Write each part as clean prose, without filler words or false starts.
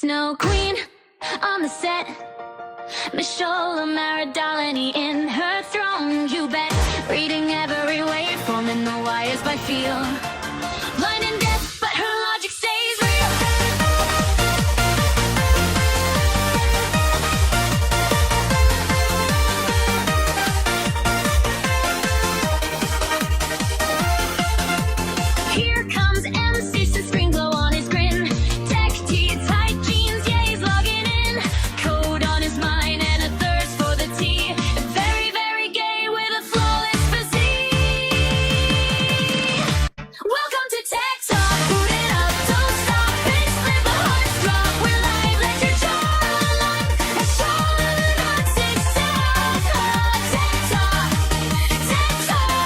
Snow Queen on the set, Michelle Maradalini in her throne, you bet. Reading every waveform in the wires by feel. Blind and deaf, but her logic stays real. Here comes M60, screen glow on his grin. Tech teeth, tight jeans, yeah, he's logging in. Code on his mind and a thirst for the tea. Very, very gay with a flawless physique. Welcome to Tech Talk. Boot it up, don't stop. Bitch, let the hearts drop. We're live, let your jaw unlock. A shot, success. Tech Talk. Tech Talk.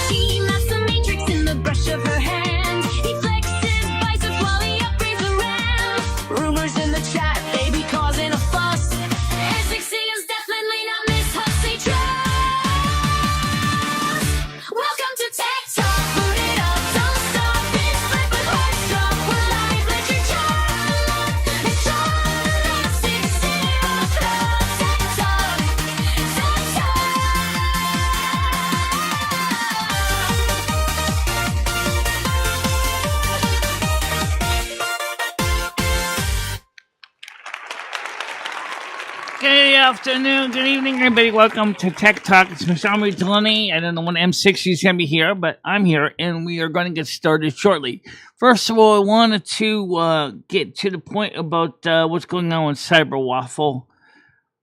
She maps the matrix in the brush of her hand. He flexes biceps while he upgrades the RAM. Rumors in the chat, they be causing a fuss. S60 is definitely not Miss Hussey Trust. Welcome to Tech Talk. Boot it up, don't stop. Bitch, flip with hearts drop. We're live, let your jaw unlock. It's all S60 Tech Talk. Tech Talk. Good afternoon, good evening, everybody. Welcome to Tech Talk. It's Michelle Maradalini. I don't know when M60 is going to be here, but I'm here, and we are going to get started shortly. First of all, I wanted to get to the point about what's going on with Cyber Waffle.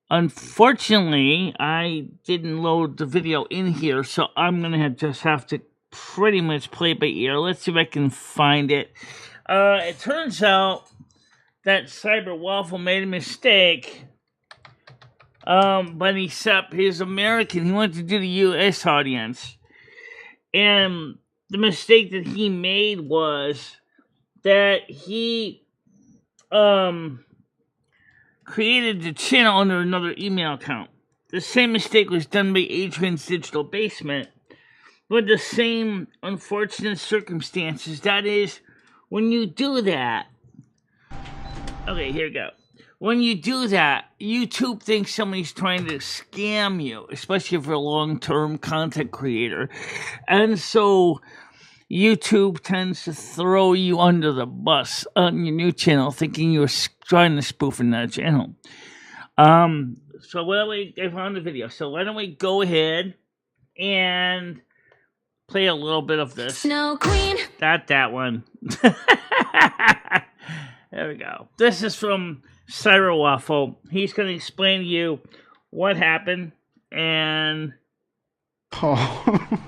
Unfortunately, I didn't load the video in here, so I'm going to just have to pretty much play it by ear. Let's see if I can find it. It turns out that Cyber Waffle made a mistake. But he's American. He wanted to do the U.S. audience. And the mistake that he made was that he created the channel under another email account. The same mistake was done by Adrian's Digital Basement with the same unfortunate circumstances. That is, when you do that... Okay, here we go. When you do that, YouTube thinks somebody's trying to scam you, especially if you're a long-term content creator. And so YouTube tends to throw you under the bus on your new channel, thinking you're trying to spoof another channel. So why don't I found the video. So why don't we go ahead and play a little bit of this. Snow Queen. That one. There we go. This is from Cyber Waffle. He's going to explain to you what happened and... Oh.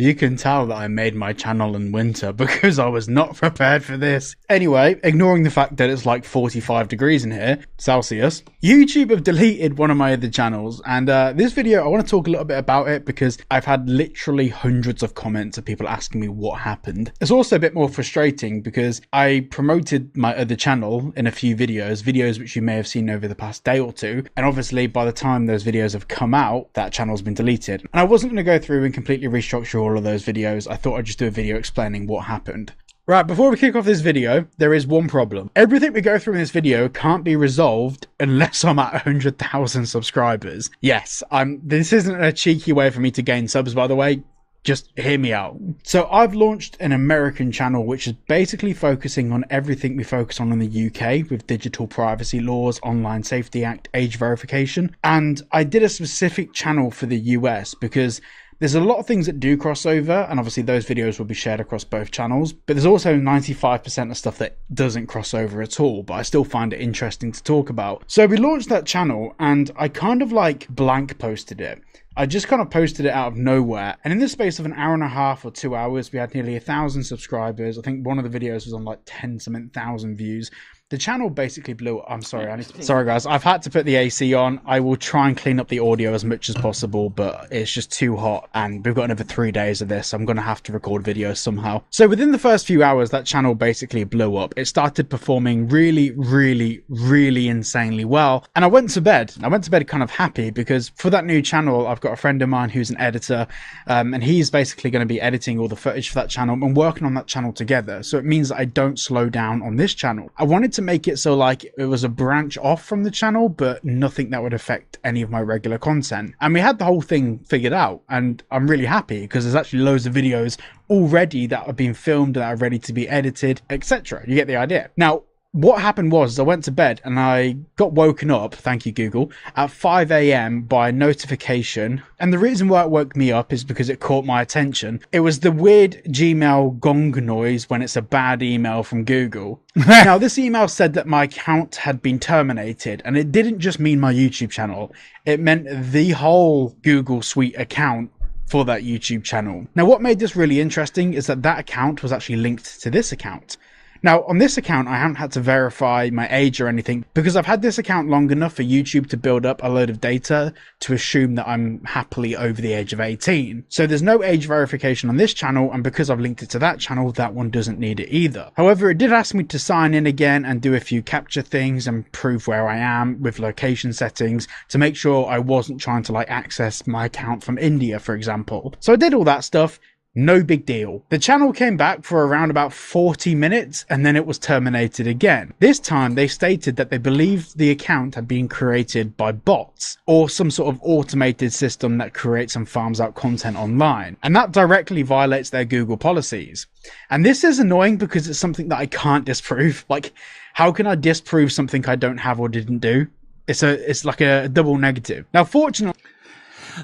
You can tell that I made my channel in winter because I was not prepared for this. Anyway, ignoring the fact that it's like 45 degrees in here, Celsius, YouTube have deleted one of my other channels, and this video, I want to talk a little bit about it because I've had literally hundreds of comments of people asking me what happened. It's also a bit more frustrating because I promoted my other channel in a few videos which you may have seen over the past day or two, and obviously by the time those videos have come out, that channel's been deleted. And I wasn't going to go through and completely restructure all of those videos. I thought I'd just do a video explaining what happened. Right, before we kick off this video, there is one problem. Everything we go through in this video can't be resolved unless I'm at 100,000 subscribers. Yes, this isn't a cheeky way for me to gain subs, by the way. Just hear me out. So I've launched an American channel which is basically focusing on everything we focus on in the UK with digital privacy laws, Online Safety Act, age verification. And I did a specific channel for the US because there's a lot of things that do cross over, and obviously those videos will be shared across both channels, but there's also 95% of stuff that doesn't cross over at all, but I still find it interesting to talk about. So we launched that channel, and I kind of like blank posted it. I just kind of posted it out of nowhere, and in the space of an hour and a half or 2 hours, we had nearly 1,000 subscribers. I think one of the videos was on like 10-something thousand views. The channel basically blew up. I'm sorry, sorry guys, I've had to put the AC on. I will try and clean up the audio as much as possible, but it's just too hot, and we've got another 3 days of this. I'm going to have to record videos somehow. So within the first few hours, that channel basically blew up. It started performing really, really, really insanely well, and I went to bed. I went to bed kind of happy, because for that new channel, I've got a friend of mine who's an editor, and he's basically going to be editing all the footage for that channel and working on that channel together. So it means that I don't slow down on this channel. I wanted to make it so like it was a branch off from the channel, but nothing that would affect any of my regular content. And we had the whole thing figured out, and I'm really happy because there's actually loads of videos already that have been filmed, that are ready to be edited, etc. You get the idea. Now, what happened was I went to bed and I got woken up, thank you Google, at 5 a.m. by a notification. And the reason why it woke me up is because it caught my attention. It was the weird Gmail gong noise when it's a bad email from Google. Now, this email said that my account had been terminated, and it didn't just mean my YouTube channel. It meant the whole Google Suite account for that YouTube channel. Now, what made this really interesting is that that account was actually linked to this account. Now, on this account, I haven't had to verify my age or anything, because I've had this account long enough for YouTube to build up a load of data to assume that I'm happily over the age of 18. So there's no age verification on this channel, and because I've linked it to that channel, that one doesn't need it either. However, it did ask me to sign in again and do a few capture things and prove where I am with location settings to make sure I wasn't trying to like access my account from India, for example. So I did all that stuff. No big deal. The channel came back for around about 40 minutes and then it was terminated again. This time they stated that they believed the account had been created by bots or some sort of automated system that creates and farms out content online. And that directly violates their Google policies. And this is annoying because it's something that I can't disprove. Like, how can I disprove something I don't have or didn't do? It's like a double negative. Now, fortunately,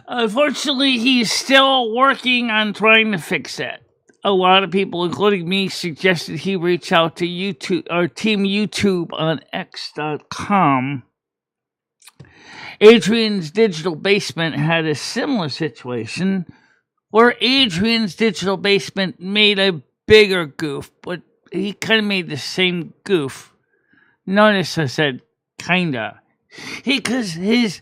unfortunately, he's still working on trying to fix it. A lot of people, including me, suggested he reach out to YouTube or Team YouTube on X.com. Adrian's Digital Basement had a similar situation where Adrian's Digital Basement made a bigger goof, but he kind of made the same goof. Notice I said kinda. Because his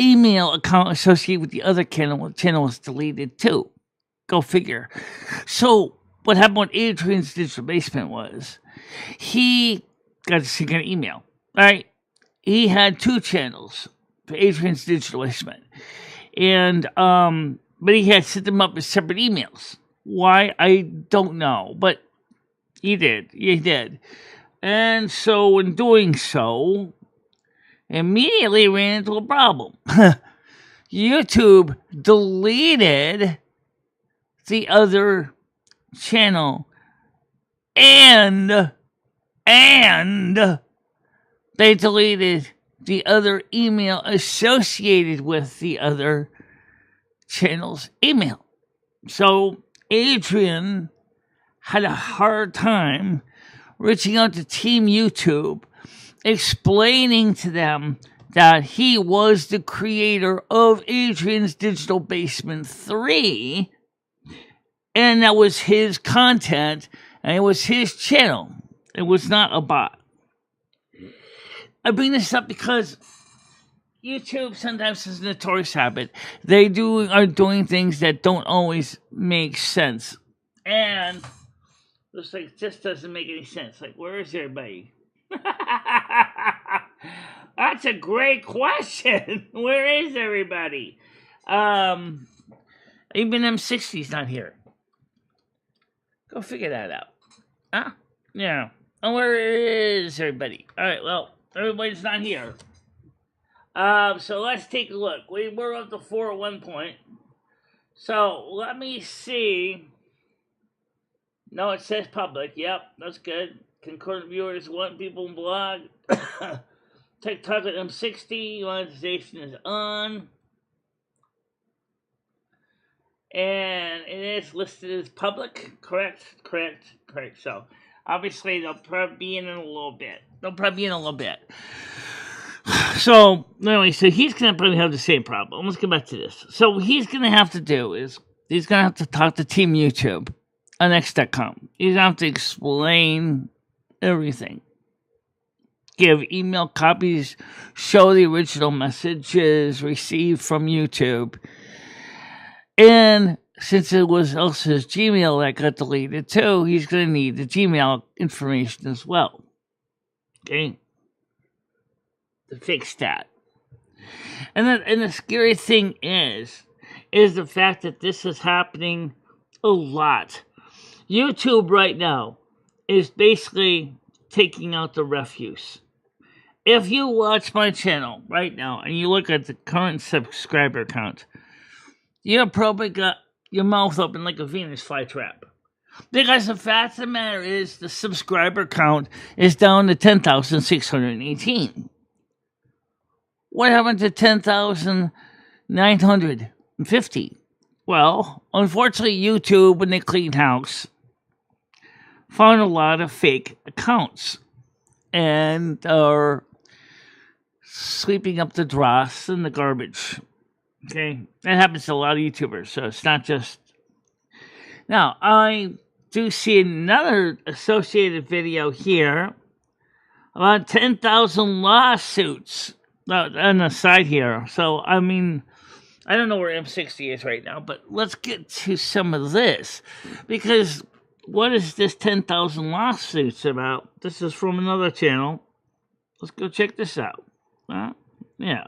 email account associated with the other channel was deleted too. Go figure. So what happened with Adrian's Digital Basement was he got a second email. All right. He had 2 channels for Adrian's Digital Basement. And but he had set them up as separate emails. Why? I don't know. But he did. He did. And so in doing so, immediately ran into a problem. YouTube deleted the other channel and they deleted the other email associated with the other channel's email. So Adrian had a hard time reaching out to Team YouTube, explaining to them that he was the creator of Adrian's Digital Basement 3, and that was his content, and it was his channel. It was not a bot. I bring this up because YouTube sometimes has a notorious habit. They are doing things that don't always make sense. And looks like this doesn't make any sense. Like, where is everybody? That's a great question. Where is everybody? Even M60's not here. Go figure that out. Huh? Yeah. Oh, where is everybody? All right, well, everybody's not here. So let's take a look. We were up to 4 at one point. So let me see. No, it says public. Yep, that's good. Concurrent viewers, 1 people in blog. TikTok at M60. Monetization is on. And it is listed as public. Correct. So, obviously, they'll probably be in a little bit. So, anyway, so he's going to probably have the same problem. Let's get back to this. So, what he's going to have to do is, he's going to have to talk to Team YouTube on X.com. He's going to have to explain everything. give email copies show the original messages received from YouTube. And since it was also his Gmail that got deleted too, he's going to need the Gmail information as well. Okay? To fix that. And the scary thing is the fact that this is happening a lot. YouTube right now is basically taking out the refuse. If you watch my channel right now and you look at the current subscriber count, you probably got your mouth open like a Venus flytrap. Because the fact of the matter is the subscriber count is down to 10,618. What happened to 10,950? Well, unfortunately, YouTube, when they cleaned house, found a lot of fake accounts and are sweeping up the dross and the garbage. Okay? That happens to a lot of YouTubers, so it's not just... Now, I do see another associated video here about 10,000 lawsuits on the side here. So, I mean, I don't know where M60 is right now, but let's get to some of this. Because what is this 10,000 lawsuits about? This is from another channel. Let's go check this out. Yeah.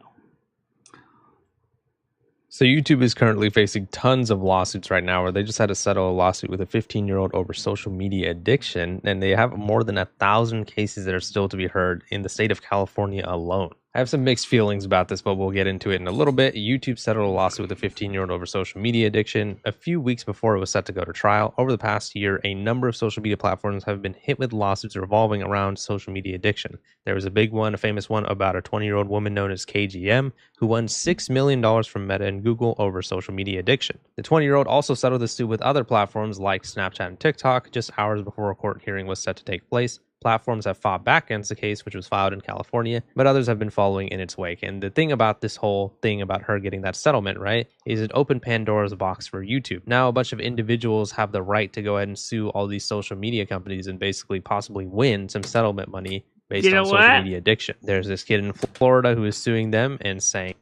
So YouTube is currently facing tons of lawsuits right now, where they just had to settle a lawsuit with a 15-year-old over social media addiction, and they have more than 1,000 cases that are still to be heard in the state of California alone. I have some mixed feelings about this, but we'll get into it in a little bit. YouTube settled a lawsuit with a 15-year-old over social media addiction a few weeks before it was set to go to trial. Over the past year, a number of social media platforms have been hit with lawsuits revolving around social media addiction. There was a big one, a famous one, about a 20-year-old woman known as KGM, who won $6 million from Meta and Google over social media addiction. The 20-year-old also settled the suit with other platforms like Snapchat and TikTok just hours before a court hearing was set to take place. Platforms have fought back against the case, which was filed in California, but others have been following in its wake. And the thing about this whole thing about her getting that settlement, right, is it opened Pandora's box for YouTube. Now a bunch of individuals have the right to go ahead and sue all these social media companies and basically possibly win some settlement money based on social media addiction. There's this kid in Florida who is suing them and saying,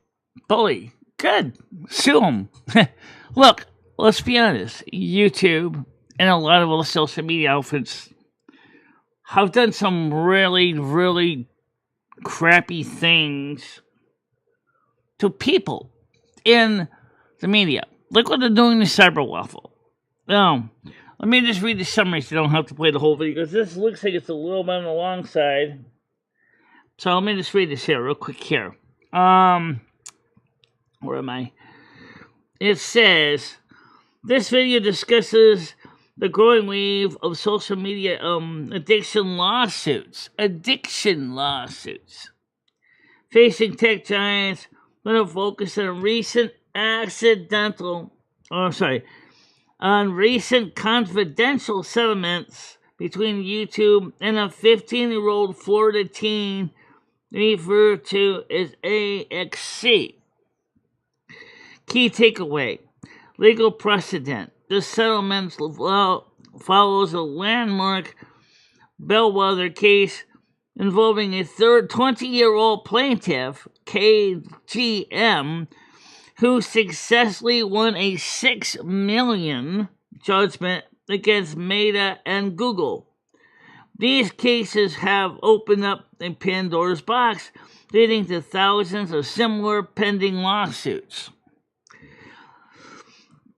Bully, good, sue them. Look, let's be honest, YouTube and a lot of other social media outfits have done some really, really crappy things to people in the media. Look what they're doing to Cyber Waffle. Now, let me just read the summary so you don't have to play the whole video, because this looks like it's a little bit on the long side. So let me just read this here real quick here. Where am I? It says, this video discusses the growing wave of social media addiction lawsuits facing tech giants with a focus on recent confidential settlements between YouTube and a 15-year-old Florida teen referred to as AXC. Key takeaway: legal precedent. This settlement follows a landmark bellwether case involving a 20-year-old plaintiff, KGM, who successfully won a $6 million judgment against Meta and Google. These cases have opened up a Pandora's box, leading to thousands of similar pending lawsuits.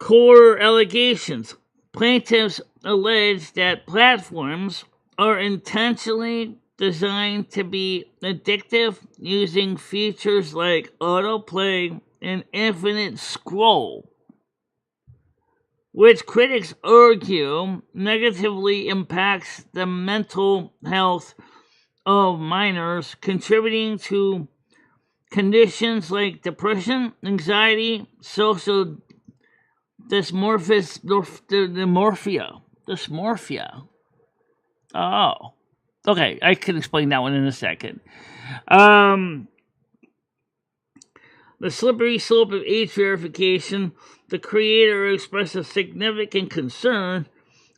Core allegations. Plaintiffs allege that platforms are intentionally designed to be addictive, using features like autoplay and infinite scroll, which critics argue negatively impacts the mental health of minors, contributing to conditions like depression, anxiety, social dysmorphia. Oh. Okay, I can explain that one in a second. The slippery slope of age verification. The creator expressed a significant concern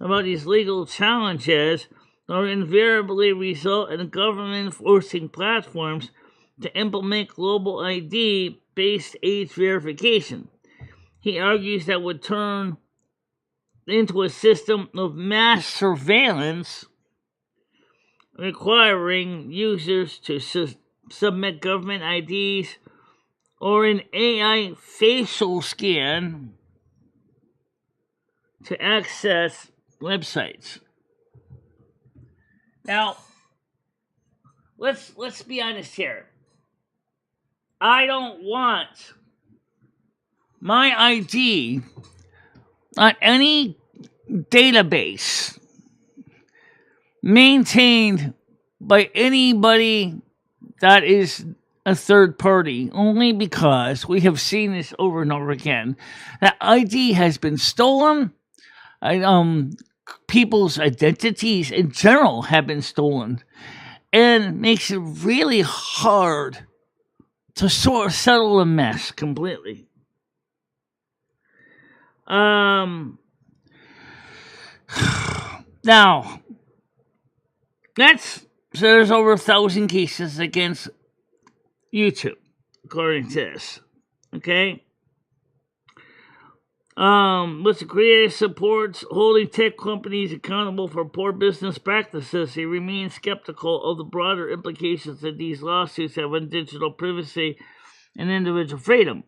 about these legal challenges or invariably result in government forcing platforms to implement global ID-based age verification. He argues that would turn into a system of mass surveillance requiring users to submit government IDs or an AI facial scan to access websites. Now, let's be honest here. I don't want my ID on any database maintained by anybody that is a third party, only because we have seen this over and over again. That ID has been stolen. People's identities in general have been stolen, and makes it really hard to sort of settle a mess completely. Now, there's over 1,000 cases against YouTube, according to this. Okay? With the creator supports holding tech companies accountable for poor business practices, he remains skeptical of the broader implications that these lawsuits have on digital privacy and individual freedom.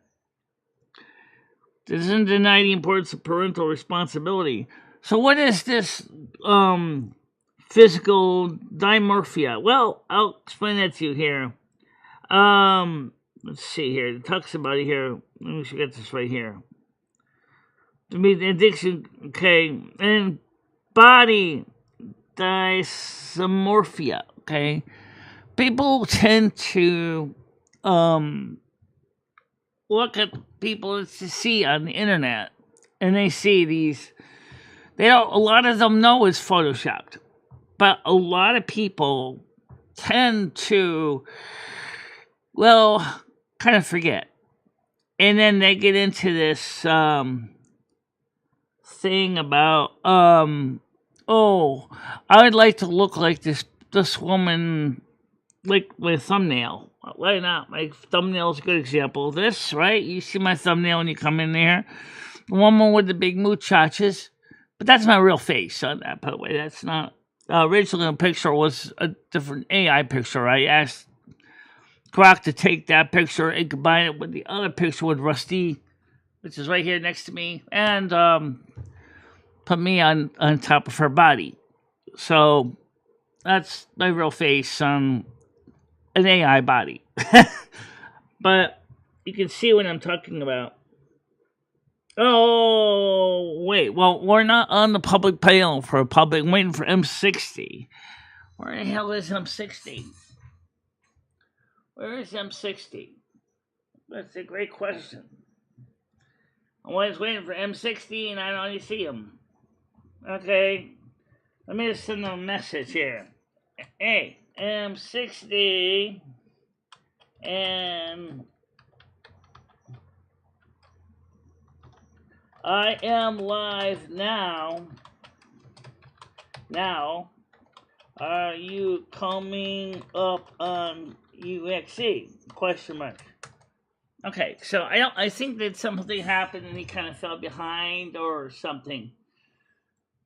This doesn't deny the importance of parental responsibility. So what is this physical dimorphia? Well, I'll explain that to you here. Let's see here. It talks about it here. Let me get this right here. To be the addiction, okay, and body dysmorphia, okay. People tend to look at people to see on the internet, and they see these. A lot of them know it's photoshopped, but a lot of people tend to, kind of forget, and then they get into this thing about I would like to look like this woman, like my thumbnail. Why not? My thumbnail is a good example of this, right? You see my thumbnail when you come in there. The woman with the big muchachas. But that's my real face on that, by the way. That's not... originally the picture was a different AI picture. I asked Croc to take that picture and combine it with the other picture with Rusty, which is right here next to me, and put me on top of her body. So that's my real face on an AI body. But you can see what I'm talking about. Oh, wait. Well, we're not on the public panel for a public. I'm waiting for M60. Where the hell is M60? Where is M60? That's a great question. I was waiting for M60 and I don't even see him. Okay. Let me just send them a message here. Hey, M60 and I am live now. Now, are you coming up on UXE? Question mark. Okay, so I think that something happened and he kind of fell behind or something.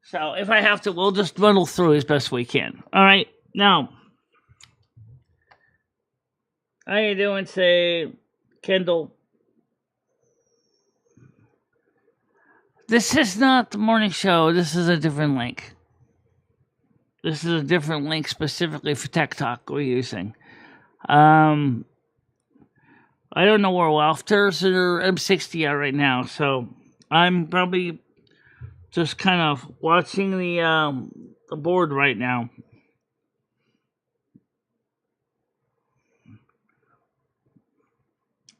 So if I have to, we'll just muddle through as best we can. All right, now, how you doing, say, Kendall? This is not the morning show. This is a different link. This is a different link specifically for Tech Talk we're using. I don't know where Lofters or M60 are right now, so I'm probably just kind of watching the board right now.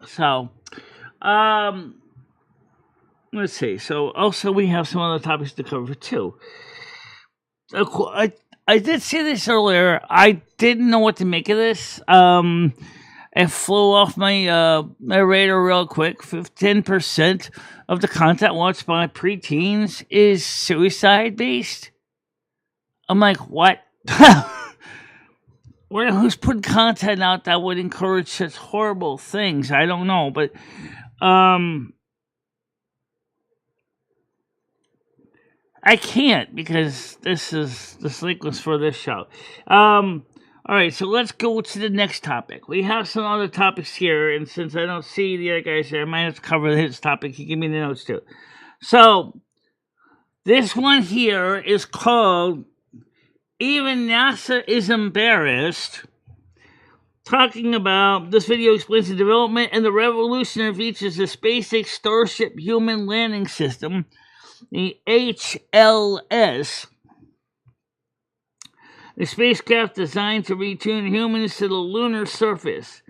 So, let's see. So, also we have some other topics to cover too. I did see this earlier. I didn't know what to make of this. It flew off my my radar real quick. 10% of the content watched by preteens is suicide based. I'm like, what? Who's putting content out that would encourage such horrible things? I don't know, but I can't because this link was for this show. All right, so let's go to the next topic. We have some other topics here, and since I don't see the other guys here, I might have to cover his topic. He gave me the notes too. So this one here is called "Even NASA is Embarrassed." Talking about this video explains the development and the revolutionary features of SpaceX Starship human landing system, the HLS. The spacecraft designed to return humans to the lunar surface.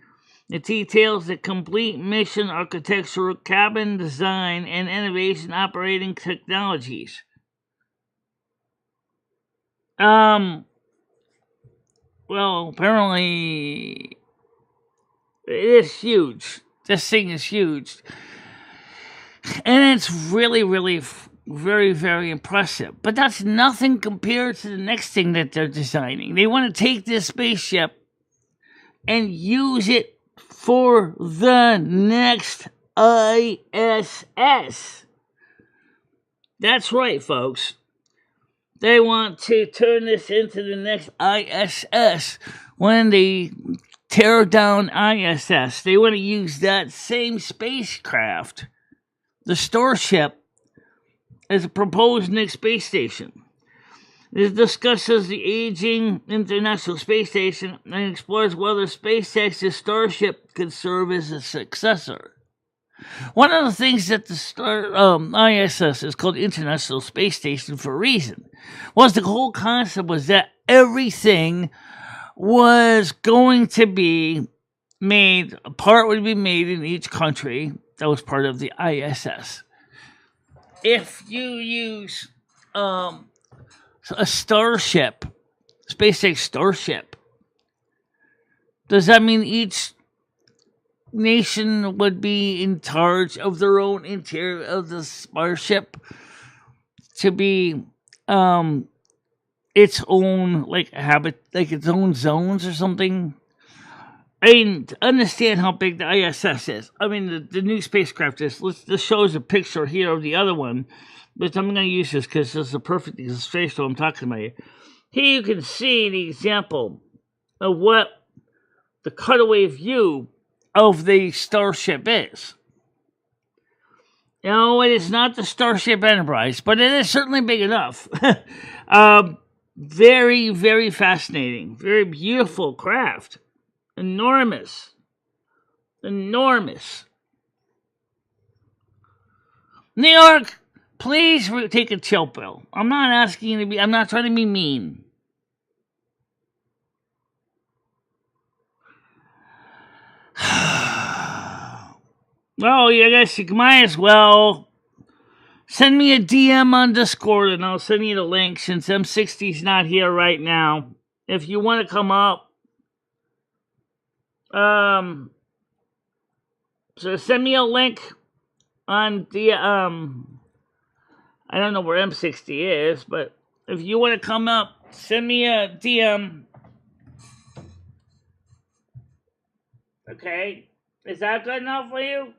It details the complete mission architecture, cabin design, and innovation operating technologies. Well, apparently it is huge. This thing is huge. And it's really, really very, very impressive. But that's nothing compared to the next thing that they're designing. They want to take this spaceship and use it for the next ISS. That's right, folks. They want to turn this into the next ISS. When they tear down ISS, they want to use that same spacecraft, the Starship, as a proposed next space station. It discusses the aging International Space Station and explores whether SpaceX's Starship could serve as a successor. One of the things that the ISS is called International Space Station for a reason was the whole concept was that everything was going to be made, a part would be made in each country that was part of the ISS. If you use a Starship, SpaceX Starship, does that mean each nation would be in charge of their own interior of the Starship to be its own its own zones or something? I mean, to understand how big the ISS is. I mean, the new spacecraft is. This shows a picture here of the other one, but I'm going to use this because this is a perfect illustration of what I'm talking about here. Here you can see the example of what the cutaway view of the Starship is. No, it is not the Starship Enterprise, but it is certainly big enough. Very, very fascinating. Very beautiful craft. Enormous. New York, please take a chill pill. I'm not asking you to be, I'm not trying to be mean. Well, I guess you might as well send me a DM on Discord and I'll send you the link since M60's not here right now. If you want to come up, so send me a link on the, I don't know where M60 is, but if you want to come up, send me a DM. Okay? Is that good enough for you?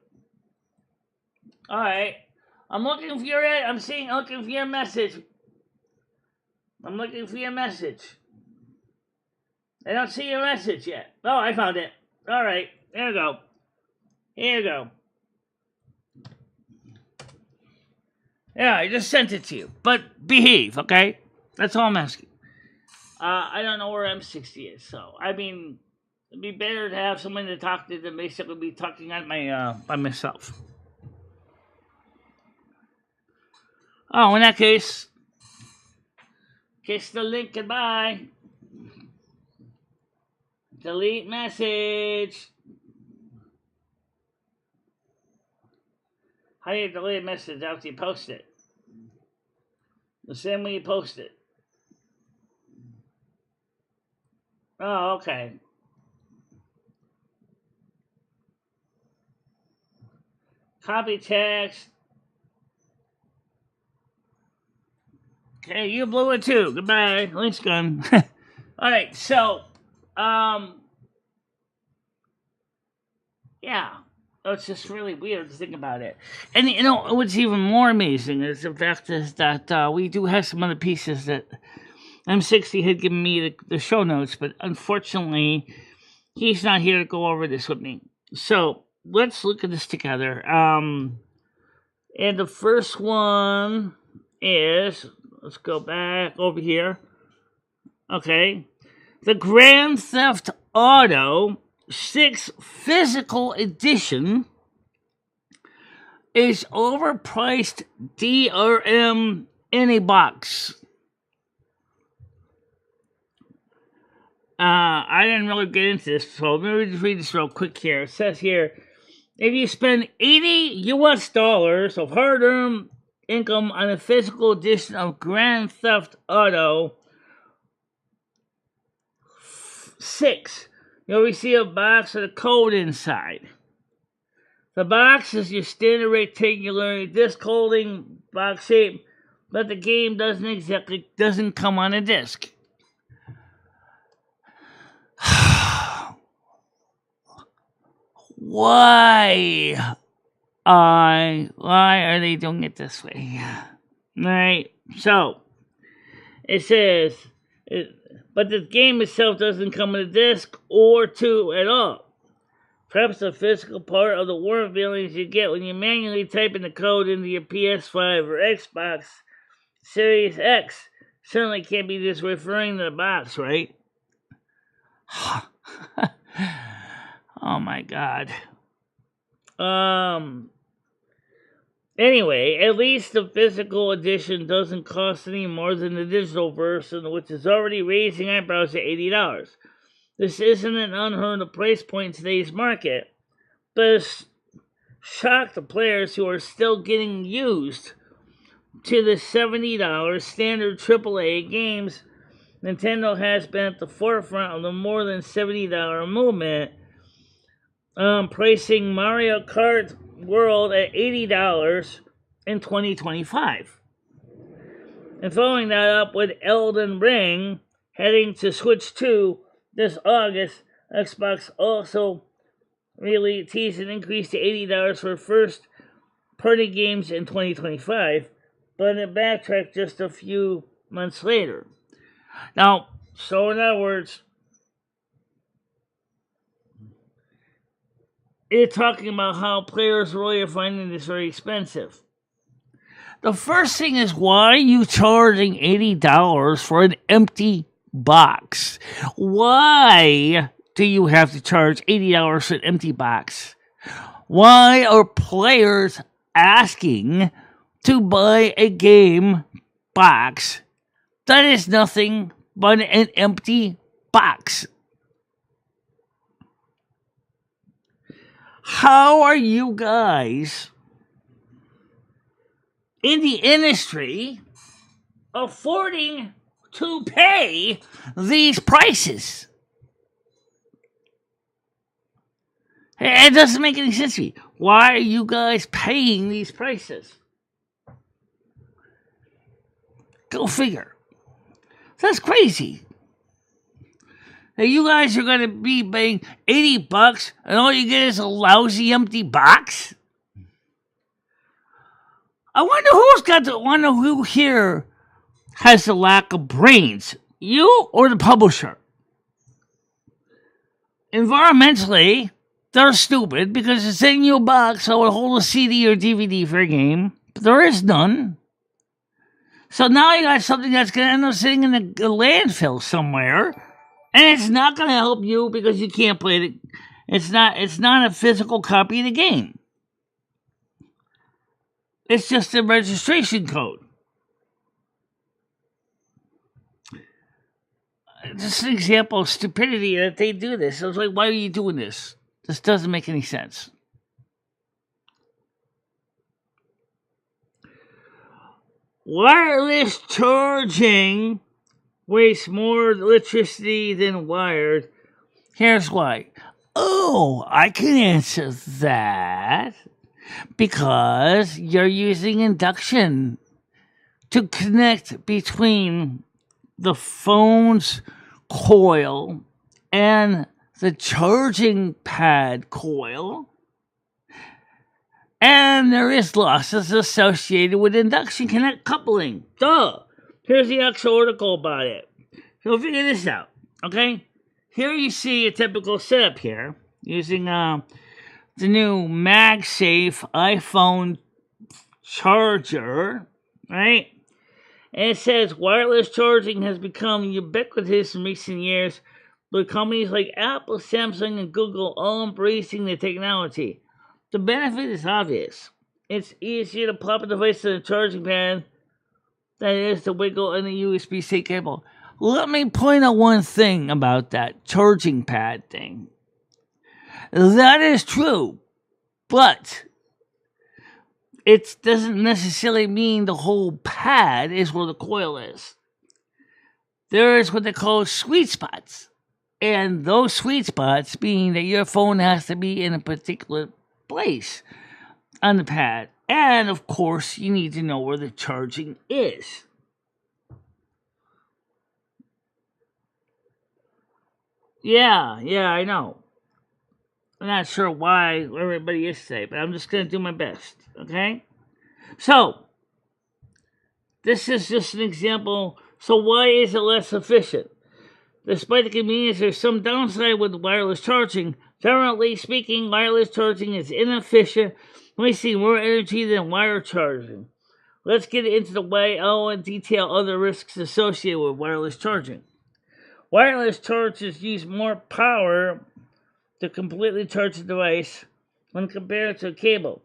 Alright. I'm looking for looking for your message. I'm looking for your message. I don't see your message yet. Oh, I found it. Alright. There you go. Here you go. Yeah, I just sent it to you. But behave, okay? That's all I'm asking. I don't know where M60 is, so I mean, it'd be better to have someone to talk to than basically be talking on my by myself. Oh, in that case, kiss the link goodbye. Delete message. How do you delete a message after you post it? The same way you post it. Oh, okay. Copy text. Okay, you blew it too. Goodbye. Link's gone. All right, so, yeah, it's just really weird to think about it. And you know what's even more amazing is the fact is that we do have some other pieces that M60 had given me the show notes, but unfortunately, he's not here to go over this with me. So let's look at this together. And the first one is, let's go back over here. Okay. The Grand Theft Auto 6 Physical Edition is overpriced DRM in a box. I didn't really get into this, so let me just read this real quick here. It says here, if you spend $80 US of hard-earned income on a physical edition of Grand Theft Auto 6, you'll receive a box with a code inside. The box is your standard rectangular disc holding box shape, but the game doesn't come on a disc. Why are they doing it this way? Alright, so it says, but the game itself doesn't come with a disc or two at all. Perhaps the physical part of the warm feelings you get when you manually type in the code into your PS5 or Xbox Series X certainly can't be just referring to the box, right? Oh my god. Anyway, at least the physical edition doesn't cost any more than the digital version, which is already raising eyebrows at $80. This isn't an unheard of price point in today's market, but it's shocked the players who are still getting used to the $70 standard AAA games. Nintendo has been at the forefront of the more than $70 movement, pricing Mario Kart World at $80 in 2025. And following that up with Elden Ring heading to Switch 2 this August, Xbox also really teased an increase to $80 for first-party games in 2025, but it backtracked just a few months later. Now, so in other words, it's talking about how players really are finding this very expensive. The first thing is, why are you charging $80 for an empty box? Why do you have to charge $80 for an empty box? Why are players asking to buy a game box that is nothing but an empty box? How are you guys in the industry affording to pay these prices? It doesn't make any sense to me. Why are you guys paying these prices? Go figure. That's crazy. Now you guys are going to be paying $80 and all you get is a lousy empty box? I wonder who here has the lack of brains, you or the publisher? Environmentally, they're stupid because it's in your box that would hold a CD or DVD for a game, but there is none. So now you got something that's going to end up sitting in a landfill somewhere, and it's not going to help you because you can't play it. It's not a physical copy of the game. It's just a registration code. Just an example of stupidity that they do this. I was like, why are you doing this? This doesn't make any sense. Wireless charging wastes more electricity than wired. Here's why. Oh, I can answer that. Because you're using induction to connect between the phone's coil and the charging pad coil, and there is losses associated with induction connect coupling. Duh! Here's the actual article about it. So figure this out, okay? Here you see a typical setup here, using the new MagSafe iPhone charger, right? And it says wireless charging has become ubiquitous in recent years, with companies like Apple, Samsung, and Google all embracing the technology. The benefit is obvious. It's easier to plug a device in a charging pad than it is to wiggle in a USB-C cable. Let me point out one thing about that charging pad thing. That is true, but it doesn't necessarily mean the whole pad is where the coil is. There is what they call sweet spots. And those sweet spots mean that your phone has to be in a particular place on the pad. And, of course, you need to know where the charging is. Yeah, I know. I'm not sure why everybody is today, but I'm just going to do my best, okay? So, this is just an example. So why is it less efficient? Despite the convenience, there's some downside with wireless charging. Generally speaking, wireless charging is inefficient, wasting more energy than wire charging. Let's get into the way and detail other risks associated with wireless charging. Wireless chargers use more power to completely charge the device when compared to a cable.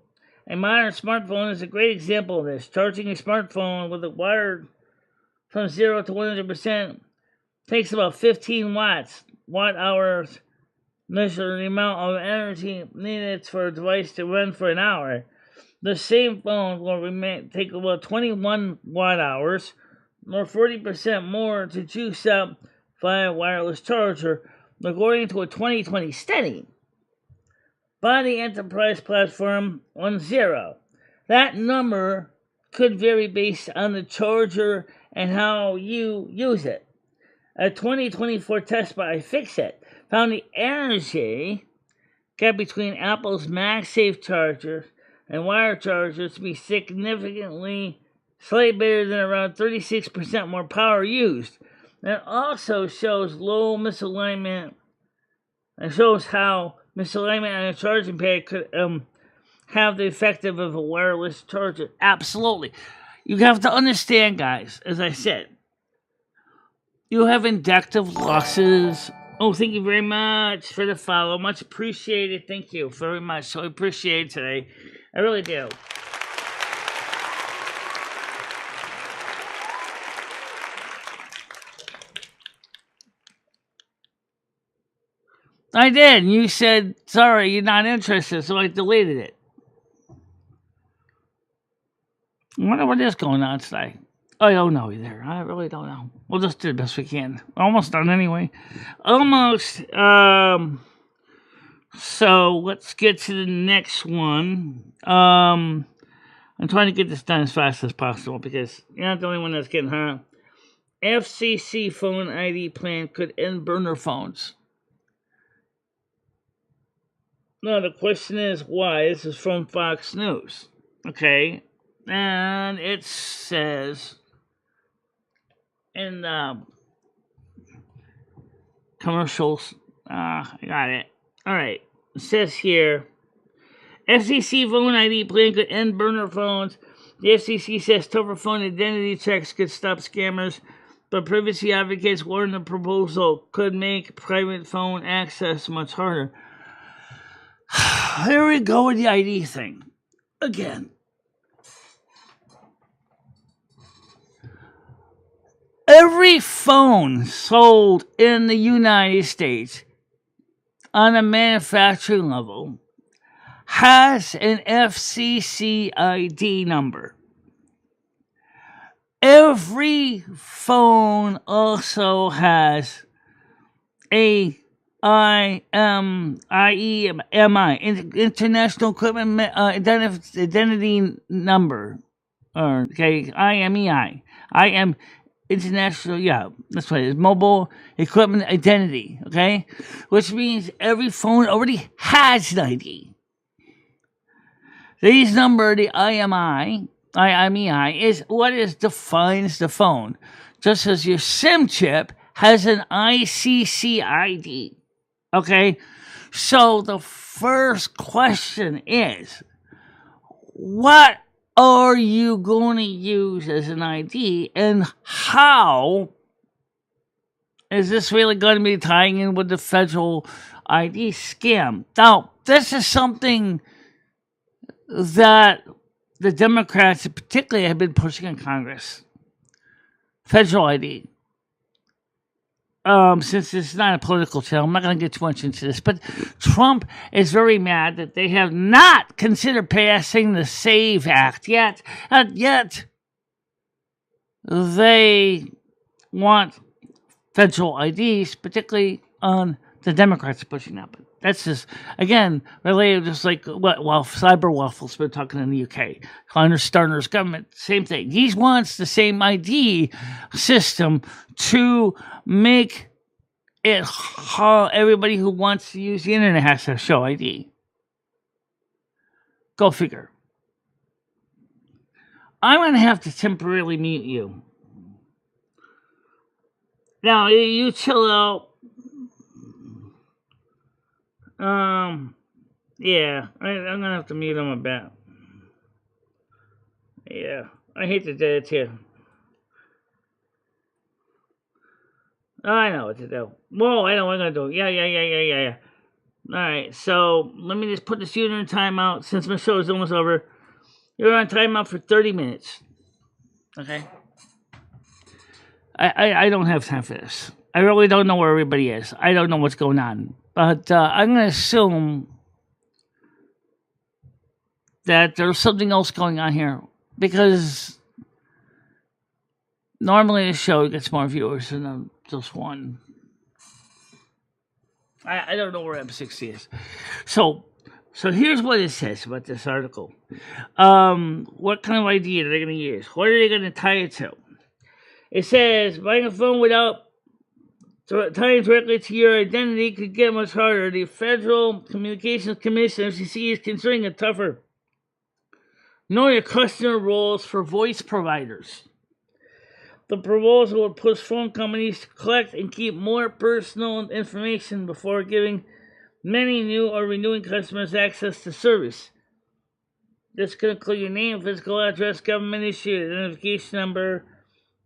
A modern smartphone is a great example of this. Charging a smartphone with a wire from 0 to 100% takes about 15 watt-hours, measuring the amount of energy needed for a device to run for an hour. The same phone will take about 21 watt-hours, or 40% more to juice up via wireless charger, according to a 2020 study by the enterprise platform 10. That number could vary based on the charger and how you use it. A 2024 test by iFixit found the energy gap between Apple's MagSafe chargers and wire chargers to be slightly better than around 36% more power used. It also shows low misalignment. It shows how misalignment on a charging pad could have the effect of a wireless charger. Absolutely. You have to understand, guys, as I said, you have inductive losses. Oh, thank you very much for the follow. Much appreciated. Thank you very much. So I appreciate it today. I really do. I did. You said, sorry, you're not interested, so I deleted it. I wonder what is going on today. I don't know either. I really don't know. We'll just do the best we can. Almost done anyway. Almost. So let's get to the next one. I'm trying to get this done as fast as possible because you're not the only one that's getting hurt. FCC phone ID plan could end burner phones. Now, the question is why? This is from Fox News. Okay. And it says in the commercials, I got it. All right. It says here, FCC phone ID plan could end burner phones. The FCC says tougher phone identity checks could stop scammers, but privacy advocates warn the proposal could make private phone access much harder. Here we go with the ID thing. Again. Every phone sold in the United States on a manufacturing level has an FCC ID number. Every phone also has a IEMI, International Equipment Identity Number, or IMEI. international, yeah, that's what it is, mobile equipment identity, okay? Which means every phone already has an ID. These number, the IMEI, is what defines the phone, just as your SIM chip has an ICC ID, okay? So the first question is, what are you going to use as an ID, and how is this really going to be tying in with the federal ID scam? Now, this is something that the Democrats particularly have been pushing in Congress. Federal ID. Since it's not a political channel, I'm not going to get too much into this, but Trump is very mad that they have not considered passing the SAVE Act yet. Yet they want federal IDs, particularly on the Democrats pushing that. But that's just, again, related just like what Cyber Waffle's been talking in the UK. Connor Starner's government, same thing. He wants the same ID system to make it how everybody who wants to use the internet has to show ID. Go figure. I'm going to have to temporarily mute you. Now, you chill out. Yeah, I'm gonna have to mute him a bit. Yeah, I hate to do it to you. I know what to do. Whoa, I know what I'm gonna do. Yeah. Alright, so let me just put this user in timeout since my show is almost over. You're on timeout for 30 minutes. Okay? I don't have time for this. I really don't know where everybody is. I don't know what's going on. But I'm going to assume that there's something else going on here. Because normally a show gets more viewers than just one. I don't know where M60 is. So here's what it says about this article. What kind of ID are they going to use? What are they going to tie it to? It says, buying a phone without tying directly to your identity could get much harder. The Federal Communications Commission, FCC, is considering a tougher know your customer rules for voice providers. The proposal would push phone companies to collect and keep more personal information before giving many new or renewing customers access to service. This could include your name, physical address, government issued identification number,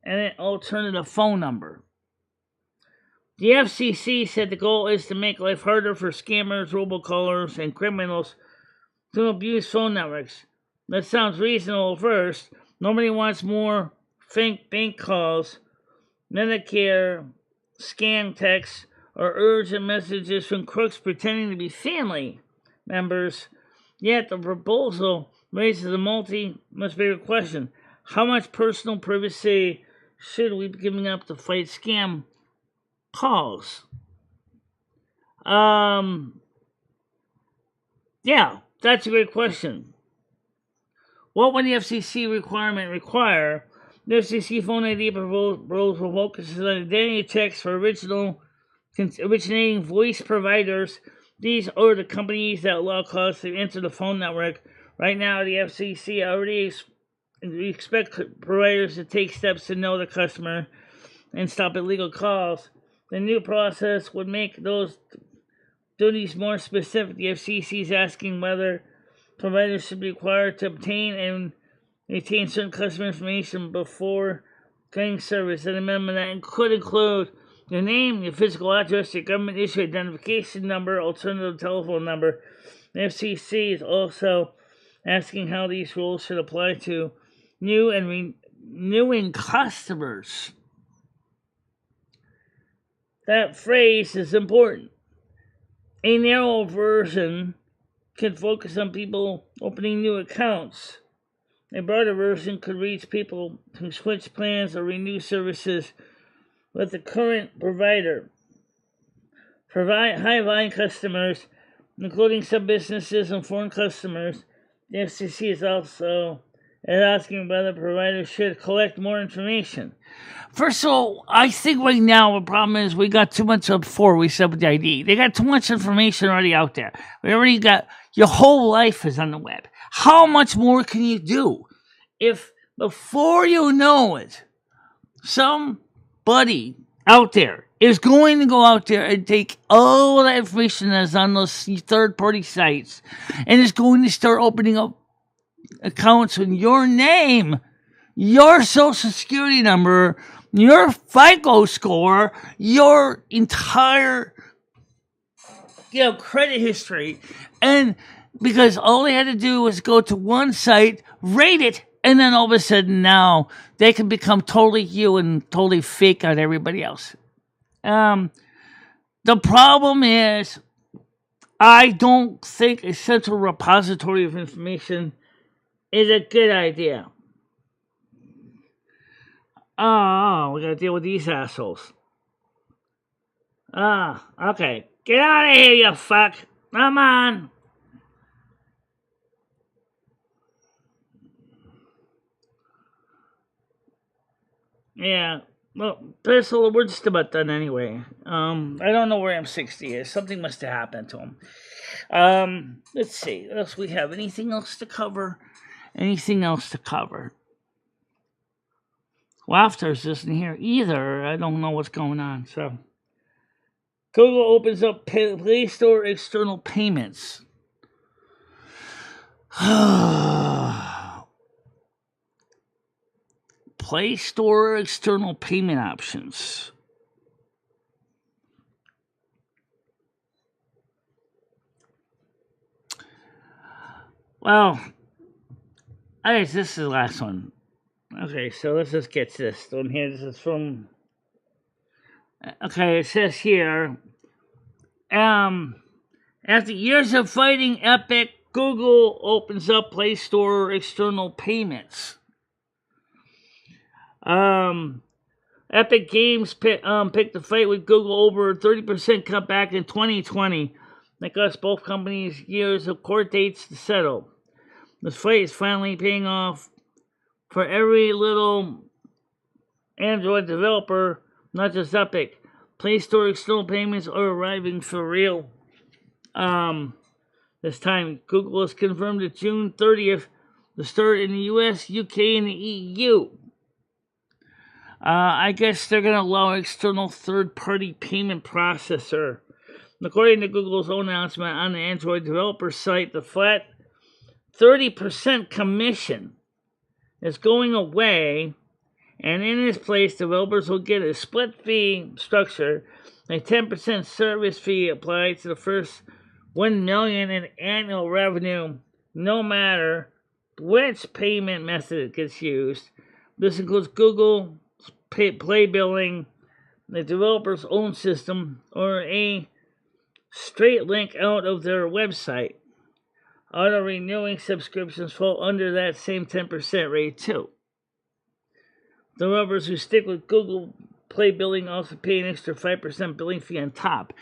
and an alternative phone number. The FCC said the goal is to make life harder for scammers, robocallers, and criminals to abuse phone networks. That sounds reasonable at first. Nobody wants more fake bank calls, Medicare, scam texts, or urgent messages from crooks pretending to be family members. Yet the proposal raises a much bigger question. How much personal privacy should we be giving up to fight scam calls? Yeah, that's a great question. What would the FCC requirement require? The FCC phone ID proposal focuses on identity checks for originating voice providers. These are the companies that allow calls to enter the phone network. Right now, the FCC already expects providers to take steps to know the customer and stop illegal calls. The new process would make those duties more specific. The FCC is asking whether providers should be required to obtain and retain certain customer information before getting service. An amendment that could include your name, your physical address, your government issued identification number, alternative telephone number. The FCC is also asking how these rules should apply to new and renewing customers. That phrase is important. A narrow version can focus on people opening new accounts. A broader version could reach people who switch plans or renew services with the current provider. For high-volume customers, including some businesses and foreign customers, the FCC is also and asking whether providers should collect more information. First of all, I think right now the problem is we got too much before we set up the ID. They got too much information already out there. We already got, your whole life is on the web. How much more can you do? If before you know it, somebody out there is going to go out there and take all the information that's on those third-party sites and is going to start opening up accounts with your name, your social security number, your FICO score, your entire credit history. And because all they had to do was go to one site, rate it, and then all of a sudden now they can become totally you and totally fake out everybody else. The problem is, I don't think a central repository of information is a good idea. Oh, we gotta deal with these assholes. Okay. Get out of here, you fuck. Come on. Yeah. Well, Pistol, we're just about done anyway. I don't know where M60 is. Something must have happened to him. Let's see. What else we have? Anything else to cover? Anything else to cover? Wafters isn't here either. I don't know what's going on. So, Google opens up Play Store external payments. Play Store external payment options. Well, I guess this is the last one. Okay, so let's just get to this one here. This is from... Okay, it says here... After years of fighting Epic, Google opens up Play Store external payments. Epic Games picked the fight with Google over a 30% cutback in 2020. That cost both companies years of court dates to settle. This fight is finally paying off for every little Android developer, not just Epic. Play Store external payments are arriving for real. This time, Google has confirmed that June 30th, the start in the US, UK, and the EU. I guess they're going to allow external third-party payment processor. According to Google's own announcement on the Android developer site, the flat 30% commission is going away, and in its place, developers will get a split fee structure. A 10% service fee applied to the first $1 million in annual revenue, no matter which payment method gets used. This includes Google Play billing, the developer's own system, or a straight link out of their website. Auto-renewing subscriptions fall under that same 10% rate too. Developers who stick with Google Play billing also pay an extra 5% billing fee on top.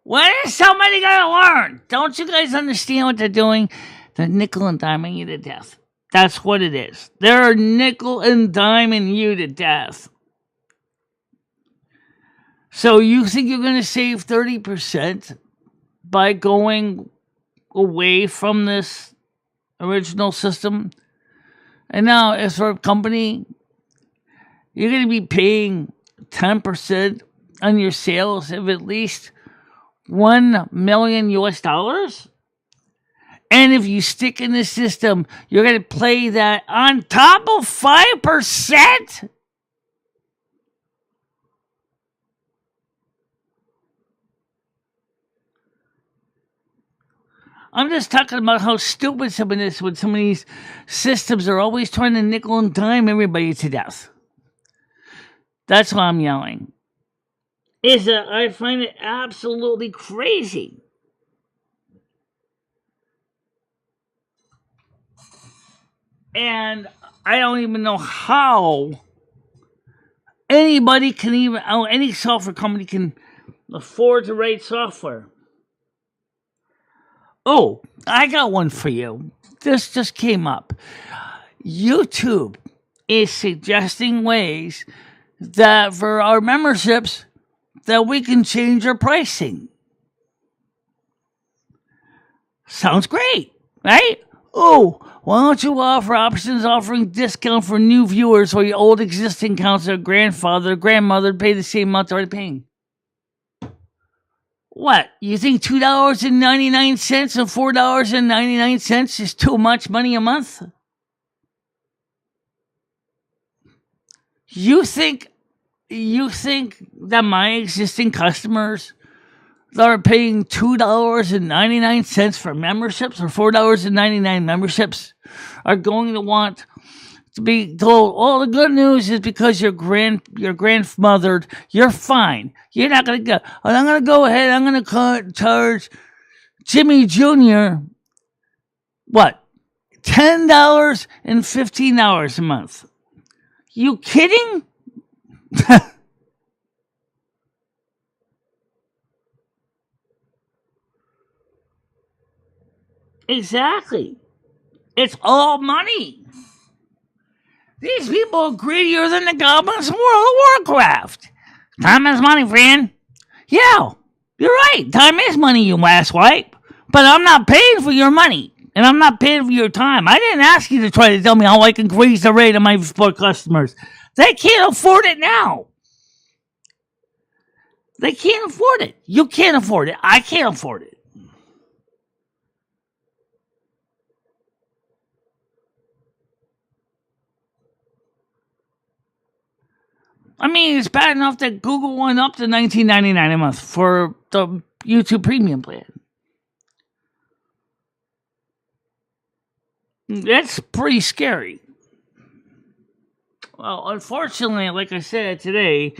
When is somebody gonna learn? Don't you guys understand what they're doing? They're nickel and diming you to death. That's what it is. They're nickel and diming you to death. So you think you're going to save 30% by going away from this original system? And now, as for a company, you're going to be paying 10% on your sales of at least $1 million US. And if you stick in the system, you're going to play that on top of 5%? I'm just talking about how stupid some of this, when some of these systems are always trying to nickel and dime everybody to death. That's why I'm yelling. Is that I find it absolutely crazy. And I don't even know how anybody can even, any software company can afford to write software. Oh, I got one for you. This just came up. YouTube is suggesting ways that for our memberships that we can change our pricing. Sounds great, right? Oh, why don't you offer options offering discount for new viewers or your old existing accounts or grandfather or grandmother pay the same amount they're already paying? What, you think $2.99 and $4.99 is too much money a month? You think that my existing customers that are paying $2.99 for memberships or $4.99 memberships are going to want to be told, oh, the good news is because you're grandmothered, you're fine. You're not going to go, and I'm going to go ahead, I'm going to charge Jimmy Jr., what, $10 and $15 a month. You kidding? Exactly. It's all money. These people are greedier than the goblins in World of Warcraft. Time is money, friend. Yeah, you're right. Time is money, you asswipe. But I'm not paying for your money. And I'm not paying for your time. I didn't ask you to try to tell me how I can increase the rate of my support customers. They can't afford it now. They can't afford it. You can't afford it. I can't afford it. I mean, it's bad enough that Google went up to $19.99 a month for the YouTube Premium plan. That's pretty scary. Well, unfortunately, like I said today,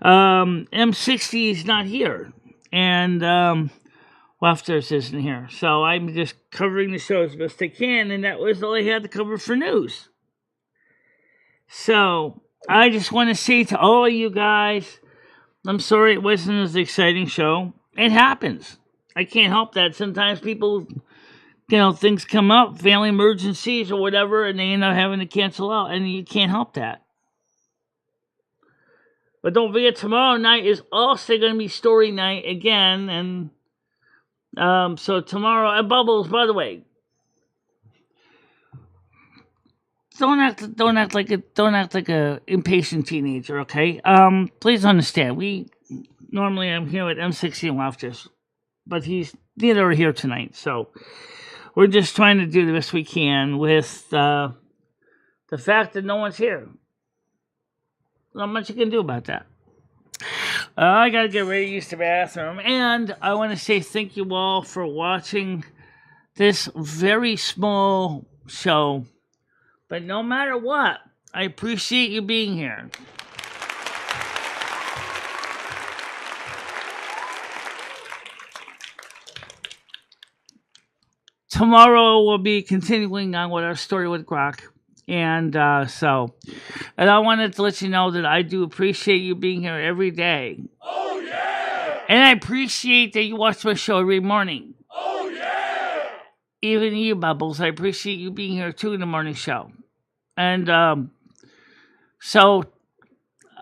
M60 is not here. And Wafters isn't here. So I'm just covering the show as best I can. And that was all I had to cover for news. So I just want to say to all of you guys, I'm sorry it wasn't as exciting show. It happens. I can't help that. Sometimes people, things come up, family emergencies or whatever, and they end up having to cancel out, and you can't help that. But don't forget, tomorrow night is also going to be story night again, and so tomorrow, and Bubbles, by the way, Don't act like a impatient teenager, okay? Please understand. Normally I'm here at M60 and Wafters, but he's neither here tonight, so we're just trying to do the best we can with the fact that no one's here. Not much you can do about that. I gotta get ready to use the bathroom, and I want to say thank you all for watching this very small show. But no matter what, I appreciate you being here. Tomorrow we'll be continuing on with our story with Grok. And and I wanted to let you know that I do appreciate you being here every day. Oh, yeah! And I appreciate that you watch my show every morning. Oh, yeah! Even you, Bubbles, I appreciate you being here too in the morning show. And so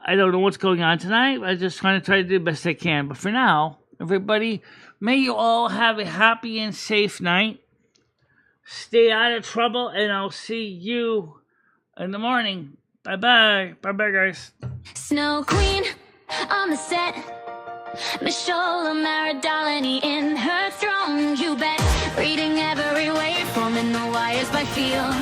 I don't know what's going on tonight. I'm just trying to do the best I can. But for now, everybody, may you all have a happy and safe night. Stay out of trouble, and I'll see you in the morning. Bye-bye. Bye-bye, guys. Snow Queen on the set. Michelle Maradalini in her throne, you bet. Reading every waveform in the wires by feel.